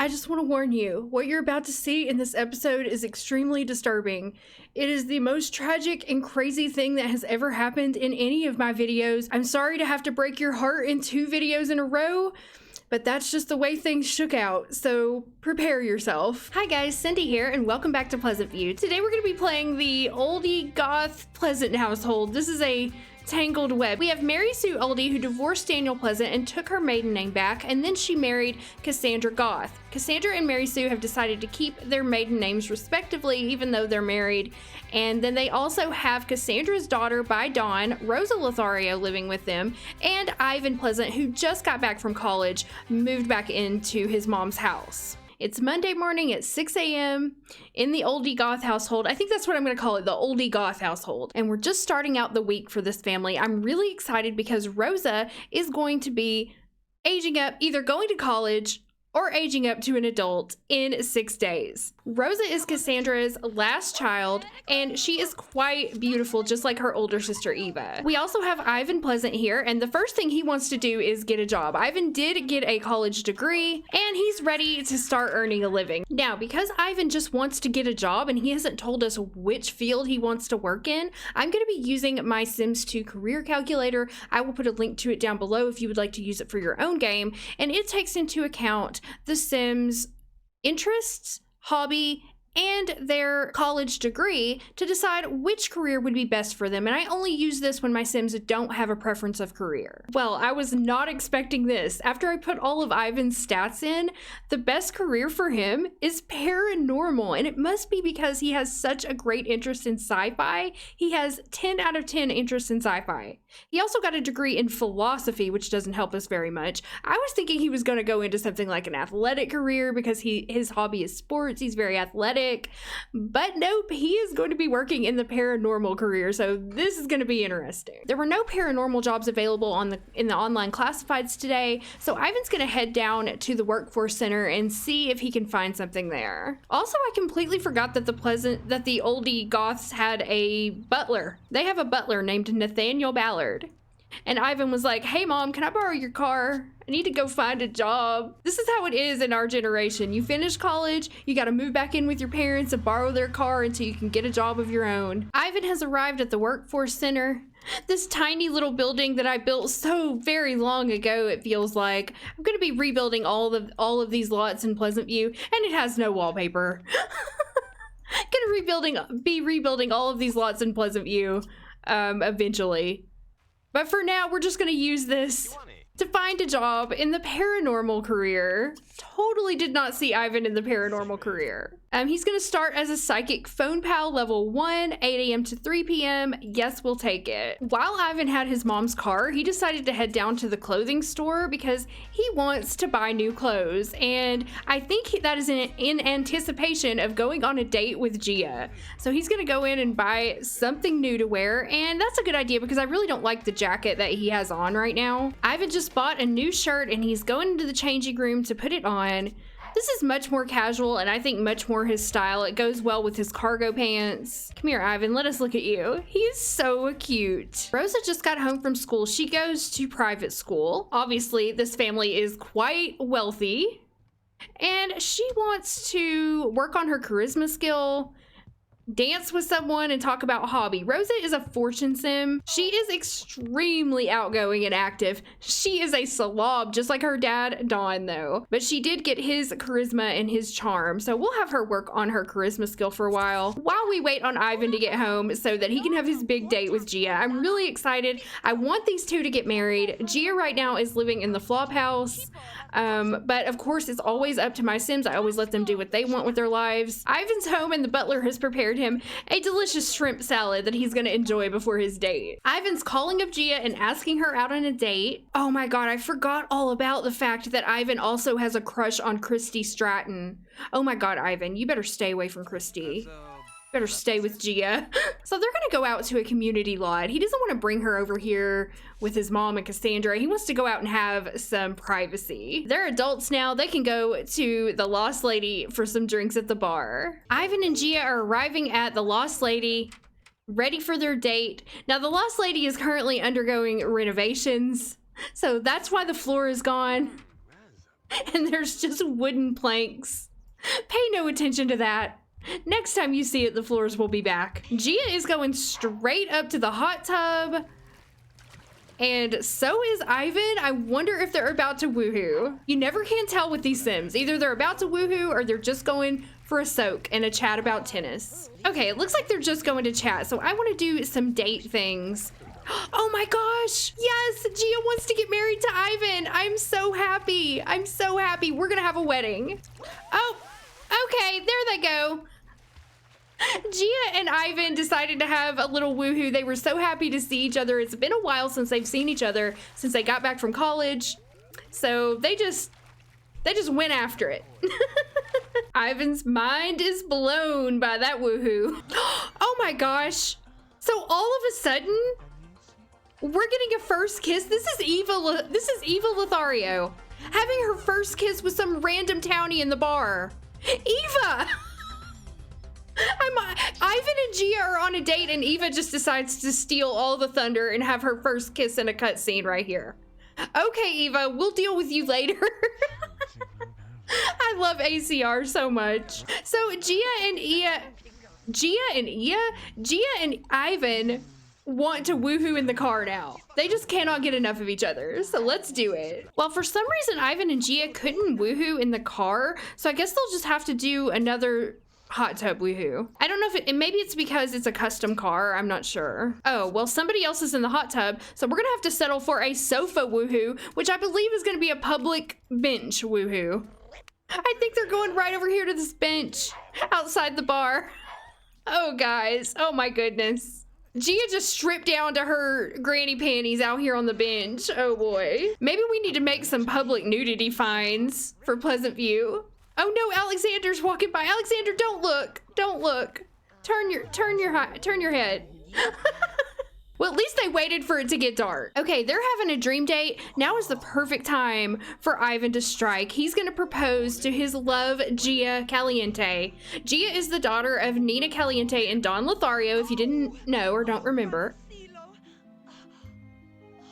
I just want to warn you, what you're about to see in this episode is extremely disturbing. It is the most tragic and crazy thing that has ever happened in any of my videos. I'm sorry to have to break your heart in 2 videos in a row, but that's just the way things shook out, so prepare yourself. Hi guys, Cindy here, and welcome back to Pleasantview. Today we're going to be playing the Oldie Goth Pleasant household. This is a tangled web. We have Mary Sue Oldie, who divorced Daniel Pleasant and took her maiden name back, and then she married Cassandra Goth. Cassandra and Mary Sue have decided to keep their maiden names respectively, even though they're married. And then they also have Cassandra's daughter by Dawn, Rosa Lothario, living with them, and Ivan Pleasant, who just got back from college, moved back into his mom's house. It's Monday morning at 6 a.m. in the Oldie Goth household. I think that's what I'm going to call it, the Oldie Goth household. And we're just starting out the week for this family. I'm really excited because Rosa is going to be aging up, either going to college or aging up to an adult in 6 days. Rosa is Cassandra's last child, and she is quite beautiful, just like her older sister Eva. We also have Ivan Pleasant here, and the first thing he wants to do is get a job. Ivan did get a college degree, and he's ready to start earning a living. Now, because Ivan just wants to get a job, and he hasn't told us which field he wants to work in, I'm going to be using my Sims 2 career calculator. I will put a link to it down below if you would like to use it for your own game, and it takes into account the Sims' interests, hobby, and their college degree to decide which career would be best for them. And I only use this when my Sims don't have a preference of career. Well, I was not expecting this. After I put all of Ivan's stats in, the best career for him is paranormal. And it must be because he has such a great interest in sci-fi. He has 10 out of 10 interest in sci-fi. He also got a degree in philosophy, which doesn't help us very much. I was thinking he was going to go into something like an athletic career because his hobby is sports. He's very athletic. But nope, he is going to be working in the paranormal career, so this is going to be interesting. There were no paranormal jobs available in the online classifieds today, so Ivan's going to head down to the workforce center and see if he can find something there. Also, I completely forgot that the Oldie Goths had a butler. They have a butler named Nathaniel Ballard. And Ivan was like, "Hey mom, can I borrow your car? I need to go find a job." This is how it is in our generation. You finish college, you got to move back in with your parents and borrow their car until you can get a job of your own. Ivan has arrived at the workforce center. This tiny little building that I built so very long ago, it feels like. I'm going to be rebuilding all of these lots in Pleasantview, and it has no wallpaper. Be rebuilding all of these lots in Pleasantview eventually. But for now, we're just going to use this to find a job in the paranormal career. Totally did not see Ivan in the paranormal career. He's going to start as a psychic phone pal level 1, 8 a.m. to 3 p.m. Yes, we'll take it. While Ivan had his mom's car, he decided to head down to the clothing store because he wants to buy new clothes. And I think that is in anticipation of going on a date with Gia. So he's going to go in and buy something new to wear. And that's a good idea because I really don't like the jacket that he has on right now. Ivan just bought a new shirt and he's going into the changing room to put it on. This is much more casual and I think much more his style. It goes well with his cargo pants. Come here, Ivan, let us look at you. He's so cute. Rosa just got home from school. She goes to private school. Obviously, this family is quite wealthy. And she wants to work on her charisma skill, dance with someone, and talk about hobby. Rosa is a fortune sim. She is extremely outgoing and active. She is a slob, just like her dad, Don, though. But she did get his charisma and his charm, so we'll have her work on her charisma skill for a while we wait on Ivan to get home so that he can have his big date with Gia. I'm really excited. I want these two to get married. Gia right now is living in the flop house. But of course, it's always up to my Sims. I always let them do what they want with their lives. Ivan's home and the butler has prepared him a delicious shrimp salad that he's going to enjoy before his date. Ivan's calling up Gia and asking her out on a date. Oh my god, I forgot all about the fact that Ivan also has a crush on Christy Stratton. Oh my god, Ivan, you better stay away from Christy. Better stay with Gia. So they're gonna go out to a community lot. He doesn't want to bring her over here with his mom and Cassandra. He wants to go out and have some privacy. They're adults now. They can go to the Lost Lady for some drinks at the bar. Ivan and Gia are arriving at the Lost Lady, ready for their date. Now the Lost Lady is currently undergoing renovations, so that's why the floor is gone. and there's just wooden planks. Pay no attention to that. Next time you see it, the floors will be back. Gia is going straight up to the hot tub. And so is Ivan. I wonder if they're about to woohoo. You never can tell with these Sims. Either they're about to woohoo or they're just going for a soak and a chat about tennis. Okay, it looks like they're just going to chat. So I want to do some date things. Oh my gosh. Yes, Gia wants to get married to Ivan. I'm so happy. I'm so happy. We're going to have a wedding. Oh, okay. There they go. Gia and Ivan decided to have a little woohoo. They were so happy to see each other. It's been a while since they've seen each other, since they got back from college. So they just went after it. Ivan's mind is blown by that woohoo. Oh my gosh. So all of a sudden, we're getting a first kiss. This is Eva Lothario having her first kiss with some random townie in the bar. Eva! Ivan and Gia are on a date and Eva just decides to steal all the thunder and have her first kiss in a cutscene right here. Okay, Eva, we'll deal with you later. I love ACR so much. So Gia and Ivan want to woohoo in the car now. They just cannot get enough of each other. So let's do it. Well, for some reason, Ivan and Gia couldn't woohoo in the car. So I guess they'll just have to do another hot tub woohoo. I don't know if maybe it's because it's a custom car. I'm not sure. Oh, well, somebody else is in the hot tub. So we're gonna have to settle for a sofa woohoo, which I believe is gonna be a public bench woohoo. I think they're going right over here to this bench outside the bar. Oh, guys. Oh, my goodness. Gia just stripped down to her granny panties out here on the bench. Oh, boy. Maybe we need to make some public nudity fines for Pleasantview. Oh, no. Alexander's walking by. Alexander, don't look. Don't look. Turn your head. Well, at least they waited for it to get dark. Okay, they're having a dream date. Now is the perfect time for Ivan to strike. He's gonna propose to his love, Gia Caliente. Gia is the daughter of Nina Caliente and Don Lothario, if you didn't know or don't remember.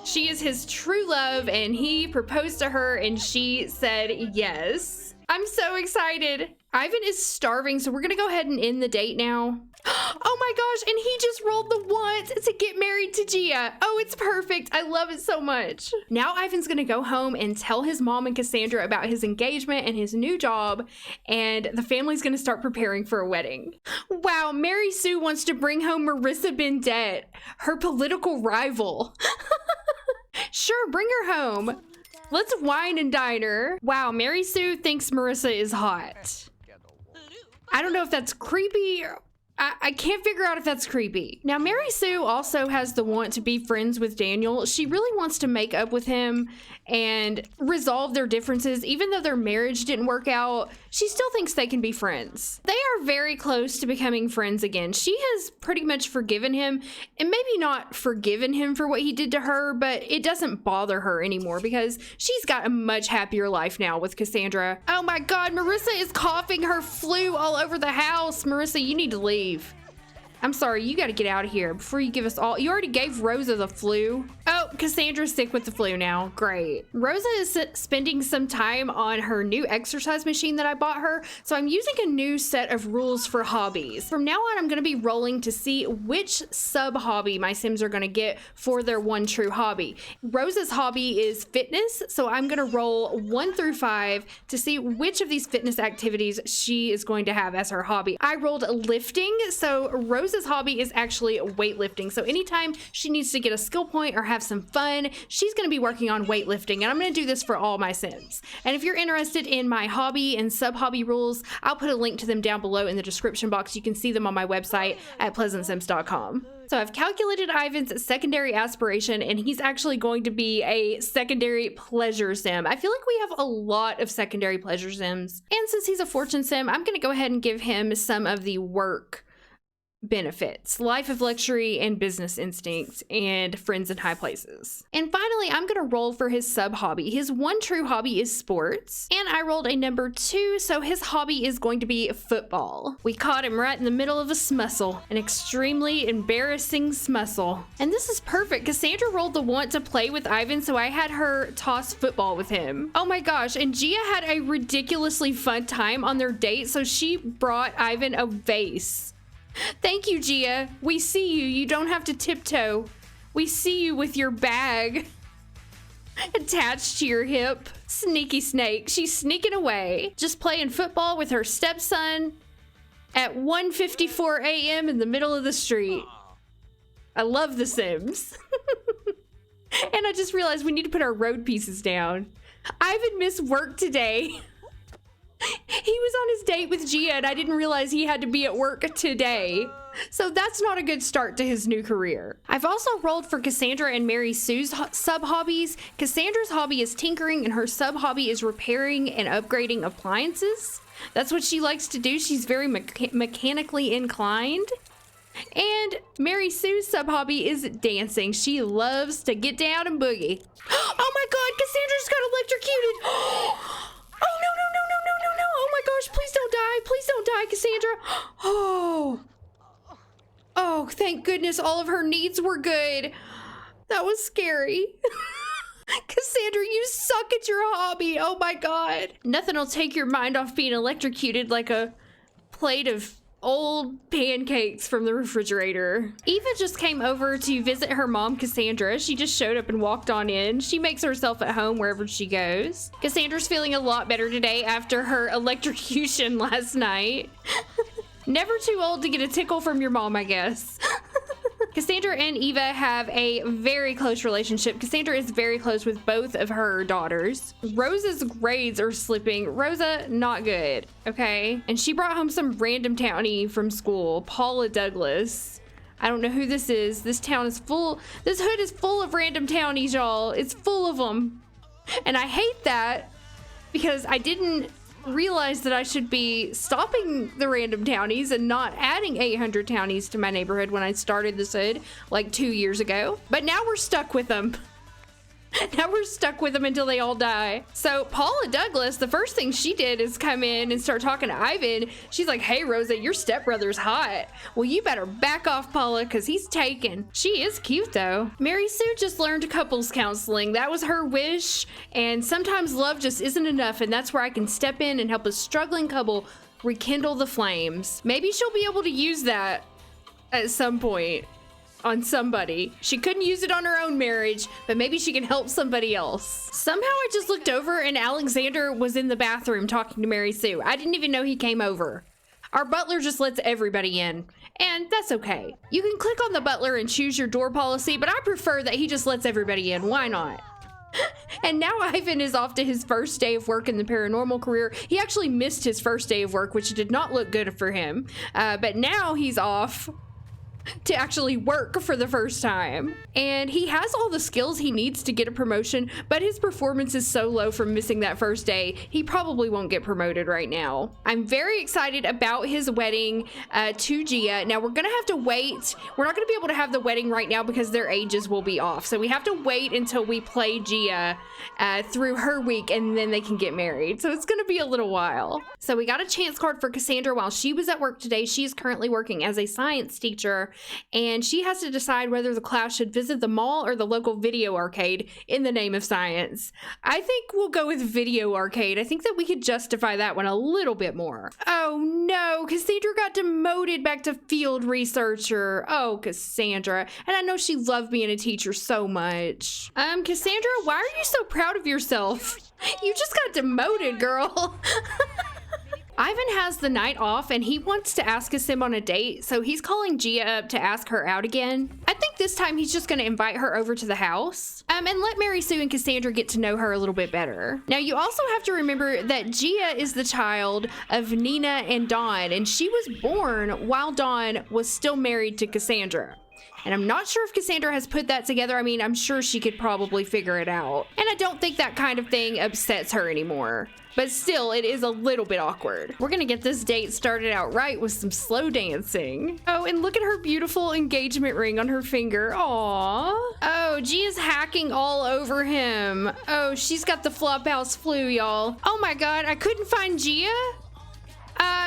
She is his true love, and he proposed to her, and she said yes. I'm so excited. Ivan is starving, so we're gonna go ahead and end the date now. Oh my gosh, and he just rolled the want to get married to Gia. Oh, it's perfect. I love it so much. Now Ivan's gonna go home and tell his mom and Cassandra about his engagement and his new job, and the family's gonna start preparing for a wedding. Wow, Mary Sue wants to bring home Marissa Bendette, her political rival. Sure, bring her home. Let's wine and dine her. Wow, Mary Sue thinks Marissa is hot. I don't know if that's creepy or I can't figure out if that's creepy. Now, Mary Sue also has the want to be friends with Daniel. She really wants to make up with him and resolve their differences. Even though their marriage didn't work out, she still thinks they can be friends. They are very close to becoming friends again. She has pretty much forgiven him, and maybe not forgiven him for what he did to her, but it doesn't bother her anymore because she's got a much happier life now with Cassandra. Oh my God, Marissa is coughing her flu all over the house. Marissa, you need to leave. I'm sorry, you gotta get out of here before you give us all. You already gave Rosa the flu. Oh, Cassandra's sick with the flu now. Great. Rosa is spending some time on her new exercise machine that I bought her. So I'm using a new set of rules for hobbies. From now on, I'm gonna be rolling to see which sub hobby my Sims are gonna get for their one true hobby. Rosa's hobby is fitness. So I'm gonna roll 1 through 5 to see which of these fitness activities she is going to have as her hobby. I rolled lifting. So Rosa's hobby is actually weightlifting. So anytime she needs to get a skill point or have some fun, she's going to be working on weightlifting. And I'm going to do this for all my Sims. And if you're interested in my hobby and sub hobby rules, I'll put a link to them down below in the description box. You can see them on my website at PleasantSims.com. So I've calculated Ivan's secondary aspiration, and he's actually going to be a secondary pleasure sim. I feel like we have a lot of secondary pleasure sims. And since he's a fortune sim, I'm going to go ahead and give him some of the work benefits: life of luxury and business instincts and friends in high places. And finally, I'm gonna roll for his sub hobby. His one true hobby is sports, and I rolled a number 2, so his hobby is going to be football. We caught him right in the middle of a smussle, an extremely embarrassing smussle. And this is perfect. Cassandra rolled the want to play with Ivan, so I had her toss football with him. Oh my gosh, and Gia had a ridiculously fun time on their date, so she brought Ivan a vase. Thank you, Gia. We see you. You don't have to tiptoe. We see you with your bag attached to your hip. Sneaky snake. She's sneaking away. Just playing football with her stepson at 1:54 a.m. in the middle of the street. I love The Sims. And I just realized we need to put our road pieces down. Ivan missed work today. He was on his date with Gia, and I didn't realize he had to be at work today. So that's not a good start to his new career. I've also rolled for Cassandra and Mary Sue's sub-hobbies. Cassandra's hobby is tinkering, and her sub-hobby is repairing and upgrading appliances. That's what she likes to do. She's very mechanically inclined. And Mary Sue's sub-hobby is dancing. She loves to get down and boogie. Oh my god, Cassandra's got electrocuted! Oh, no, no, no, no, no, no, no. Oh my gosh, please don't die. Please don't die, Cassandra. Oh, thank goodness all of her needs were good. That was scary. Cassandra, you suck at your hobby. Oh my god. Nothing will take your mind off being electrocuted like a plate of old pancakes from the refrigerator. Eva just came over to visit her mom, Cassandra. She just showed up and walked on in. She makes herself at home wherever she goes. Cassandra's feeling a lot better today after her electrocution last night. Never too old to get a tickle from your mom, I guess. Cassandra and Eva have a very close relationship. Cassandra is very close with both of her daughters. Rosa's grades are slipping. Rosa, not good, okay? And she brought home some random townie from school, Paula Douglas. I don't know who this is. This town is full. This hood is full of random townies, y'all. It's full of them. And I hate that because I didn't realize that I should be stopping the random townies and not adding 800 townies to my neighborhood when I started this hood like 2 years ago. But now we're stuck with them. Now we're stuck with them until they all die. So Paula Douglas, the first thing she did is come in and start talking to Ivan. She's like, hey, Rosa, your stepbrother's hot. Well, you better back off, Paula, because he's taken. She is cute, though. Mary Sue just learned couples counseling. That was her wish. And sometimes love just isn't enough. And that's where I can step in and help a struggling couple rekindle the flames. Maybe she'll be able to use that at some point. On somebody. She couldn't use it on her own marriage, but maybe she can help somebody else. Somehow I just looked over and Alexander was in the bathroom talking to Mary Sue. I didn't even know he came over. Our butler just lets everybody in, and that's okay. You can click on the butler and choose your door policy, but I prefer that he just lets everybody in. Why not? And now Ivan is off to his first day of work in the paranormal career. He actually missed his first day of work, which did not look good for him. But now he's off to actually work for the first time. And he has all the skills he needs to get a promotion, but his performance is so low from missing that first day, he probably won't get promoted right now. I'm very excited about his wedding to Gia. Now we're gonna have to wait. We're not gonna be able to have the wedding right now because their ages will be off. So we have to wait until we play Gia through her week and then they can get married. So it's gonna be a little while. So we got a chance card for Cassandra while she was at work today. She's currently working as a science teacher, and she has to decide whether the class should visit the mall or the local video arcade in the name of science. I think we'll go with video arcade. I think that we could justify that one a little bit more. Oh no, Cassandra got demoted back to field researcher. Oh, Cassandra. And I know she loved being a teacher so much. Cassandra, why are you so proud of yourself? You just got demoted, girl. Ivan has the night off and he wants to ask a sim on a date, so he's calling Gia up to ask her out again. I think this time he's just gonna invite her over to the house and let Mary Sue and Cassandra get to know her a little bit better. Now you also have to remember that Gia is the child of Nina and Dawn, and she was born while Dawn was still married to Cassandra. And I'm not sure if Cassandra has put that together. I mean, I'm sure she could probably figure it out. And I don't think that kind of thing upsets her anymore. but still, it is a little bit awkward. We're gonna get this date started out right with some slow dancing. Oh, and look at her beautiful engagement ring on her finger. Aww. Oh, Gia's hacking all over him. Oh, she's got the Flophouse flu, y'all. Oh my god, I couldn't find Gia.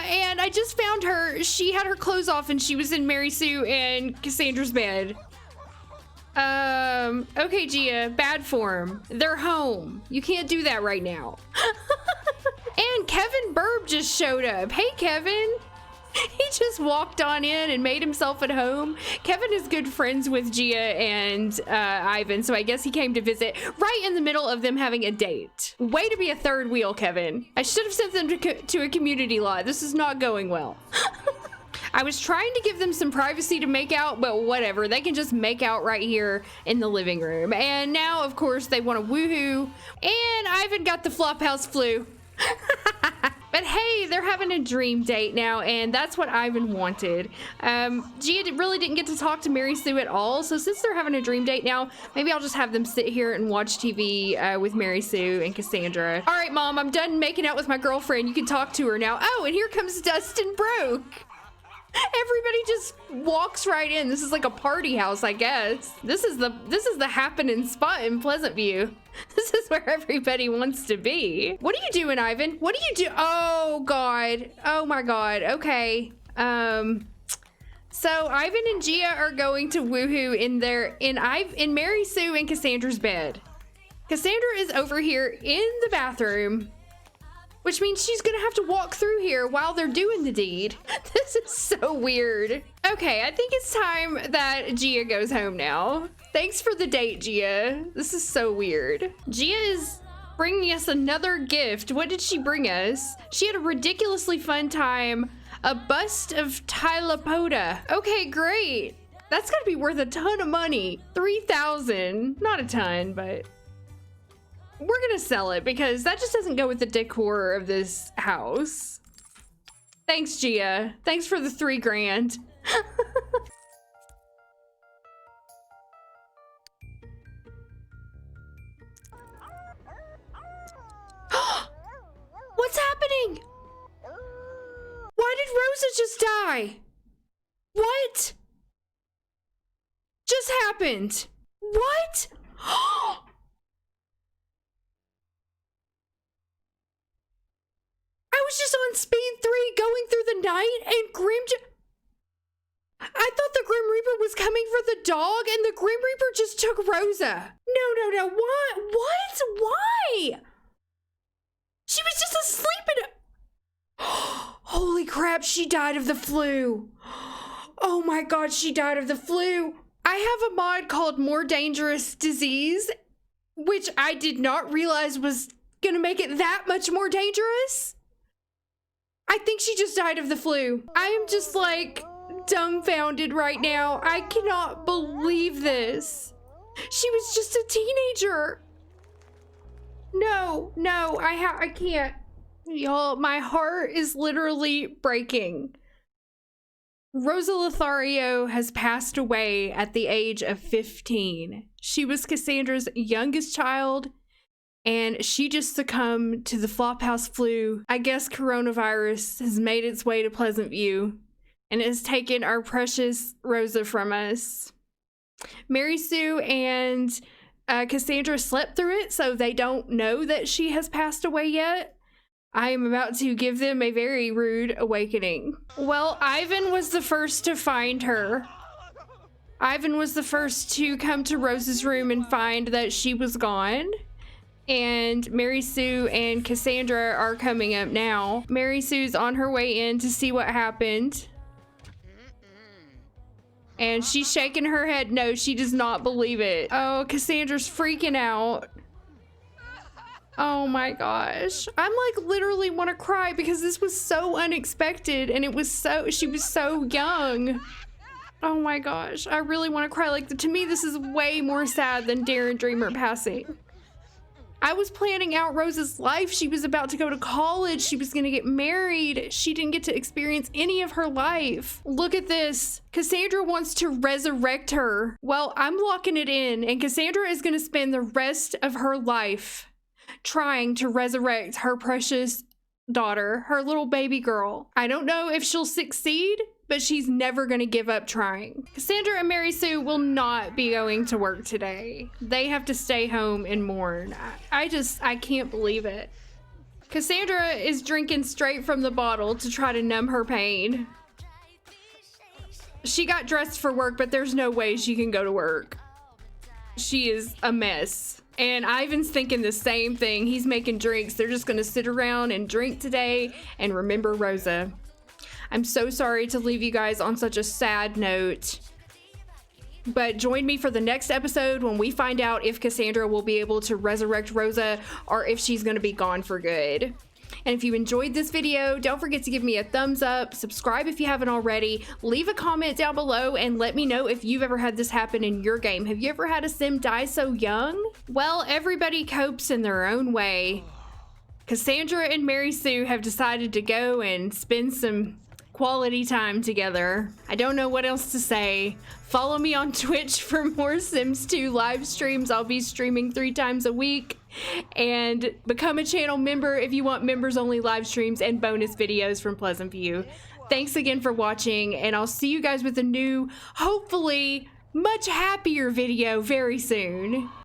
And I just found her. She had her clothes off and she was in Mary Sue and Cassandra's bed. Okay, Gia, bad form. They're home. You can't do that right now. And Kevin Burb just showed up. Hey, Kevin. He just walked on in and made himself at home. Kevin is good friends with Gia and Ivan, so I guess he came to visit right in the middle of them having a date. Way to be a third wheel, Kevin. I should have sent them to a community lot. This is not going well. I was trying to give them some privacy to make out, but whatever. They can just make out right here in the living room. And now, of course, they want to woohoo. And Ivan got the Flophouse flu. But hey, they're having a dream date now, and that's what Ivan wanted. Gia really didn't get to talk to Mary Sue at all, so since they're having a dream date now, maybe I'll just have them sit here and watch TV with Mary Sue and Cassandra. All right, Mom, I'm done making out with my girlfriend. You can talk to her now. Oh, and here comes Dustin Broke. Everybody just walks right in. This is like a party house, I guess. This is the happening spot in Pleasantview. This is where everybody wants to be. What are you doing, Ivan? What do you do? Oh God. Oh my God. Okay. So Ivan and Gia are going to woohoo in Mary Sue and Cassandra's bed. Cassandra is over here in the bathroom, which means she's gonna have to walk through here while they're doing the deed. This is so weird. Okay, I think it's time that Gia goes home now. Thanks for the date, Gia. This is so weird. Gia is bringing us another gift. What did she bring us? She had a ridiculously fun time. A bust of Tylopoda. Okay, great. That's gotta be worth a ton of money. 3,000, not a ton, but we're gonna sell it because that just doesn't go with the decor of this house. Thanks, Gia. Thanks for the 3 grand. What's happening? Why did Rosa just die? What just happened? What? I was just on speed 3 going through the night and I thought the Grim Reaper was coming for the dog and the Grim Reaper just took Rosa. No. What? Why? She was just asleep in Holy crap, she died of the flu. Oh my God, she died of the flu. I have a mod called More Dangerous Disease, which I did not realize was gonna make it that much more dangerous. I think she just died of the flu. I am just like dumbfounded right now. I cannot believe this. She was just a teenager. No, I can't. Y'all, my heart is literally breaking. Rosa Lothario has passed away at the age of 15. She was Cassandra's youngest child, and she just succumbed to the Flophouse flu. I guess coronavirus has made its way to Pleasantview, and it has taken our precious Rosa from us. Mary Sue and Cassandra slept through it, so they don't know that she has passed away yet. I am about to give them a very rude awakening. Well, Ivan was the first to find her. Ivan was the first to come to Rose's room and find that she was gone. And Mary Sue and Cassandra are coming up now. Mary Sue's on her way in to see what happened. And she's shaking her head. No, she does not believe it. Oh, Cassandra's freaking out. Oh my gosh. I'm like literally want to cry because this was so unexpected and she was so young. Oh my gosh. I really want to cry. Like to me, this is way more sad than Darren Dreamer passing. I was planning out Rose's life. She was about to go to college. She was going to get married. She didn't get to experience any of her life. Look at this. Cassandra wants to resurrect her. Well, I'm locking it in, and Cassandra is going to spend the rest of her life trying to resurrect her precious daughter, her little baby girl. I don't know if she'll succeed, but she's never going to give up trying. Cassandra and Mary Sue will not be going to work today. They have to stay home and mourn. I can't believe it. Cassandra is drinking straight from the bottle to try to numb her pain. She got dressed for work, but there's no way she can go to work. She is a mess. And Ivan's thinking the same thing. He's making drinks. They're just going to sit around and drink today and remember Rosa. I'm so sorry to leave you guys on such a sad note. But join me for the next episode when we find out if Cassandra will be able to resurrect Rosa or if she's going to be gone for good. And if you enjoyed this video, don't forget to give me a thumbs up, subscribe if you haven't already, leave a comment down below, and let me know if you've ever had this happen in your game. Have you ever had a sim die so young? Well, everybody copes in their own way. Cassandra and Mary Sue have decided to go and spend some quality time together. I don't know what else to say. Follow me on Twitch for more Sims 2 live streams. I'll be streaming 3 times a week. And become a channel member if you want members only live streams and bonus videos from Pleasantview. Thanks again for watching, and I'll see you guys with a new, hopefully much happier video very soon.